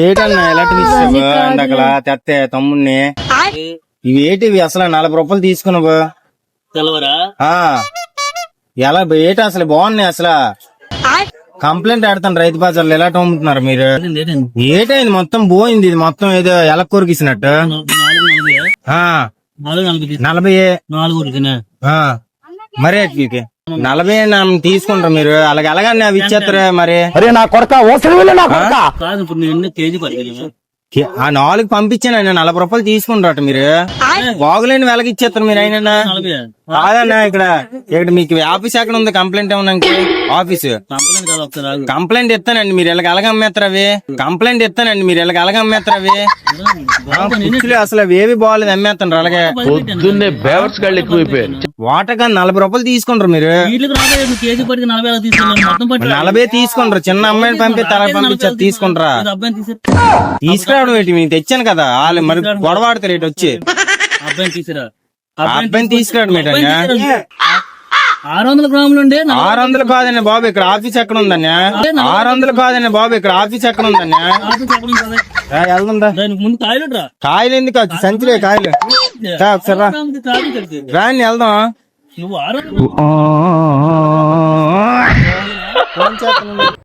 ఏటన్నా ఎలాంటివి ఇస్తావు ఇందాకలా తెస్తే తమ్ముడిని ఇవేటివి అసలు 40 రూపాయలు తీసుకున్నావు తెలవరా? ఎలా ఏటి అసలు బాగున్నాయి అసలు కంప్లైంట్ ఆడతాను రైతు బజార్లో ఎలా అమ్ముతున్నారు మీరు ఏటైంది మొత్తం పోయింది ఇది మొత్తం ఏదో ఎలా కొరికిసినట్టు 40 మరే 40 తీసుకుంటారు మీరు అలాగే అలాగని అవి ఇచ్చేస్తారా మరి నా కొడక కాదు ఇప్పుడు నేను కేజీ పట్టుకెళ్ళి ఆ 4 పంపించాను 40 రూపాయలు తీసుకుంటారట మీరు బాగులేని వెలకి ఇచ్చేస్తారు మీరు అయినా కాదన్నా ఇక్కడ మీకు ఆఫీస్ ఎక్కడ ఉంది కంప్లైంట్ ఏమన్నా ఆఫీసు కంప్లైంట్ ఇస్తానండి మీరు ఇలాగ అలాగ అమ్మేస్తారు అవి కంప్లైంట్ ఇస్తానండి మీరు ఇలాగ అలాగ అమ్మేస్తారు అవి అసలు అవి ఏవి బాగాలేదు అమ్మేస్తారు అలాగే వాటర్ కానీ 40 రూపాయలు తీసుకుంటారు మీరు 40 తీసుకుంటారు చిన్న అమ్మాయిని పంపిస్తే అలా పంపించారు తీసుకుంటారా తీసుకురావడం ఏంటి నేను తెచ్చాను కదా వాళ్ళు మరి గొడవాడతారు ఏంటి వచ్చి అబ్బాయిని తీసుకురావడం ఏంటన్నా 600 గ్రాములు ఉండే 600 కాదండి బాబు ఇక్కడ ఆఫీస్ ఎక్కడ ఉందన్నా 600 కాదండి బాబు ఇక్కడ ఆఫీస్ ఎక్కడ ఉందన్నా వెళ్దా ముందు కాయలు కాయలు ఎందుకు సంచిలే కాయలు ఒకసారి రాని వెళ్దాం నువ్వు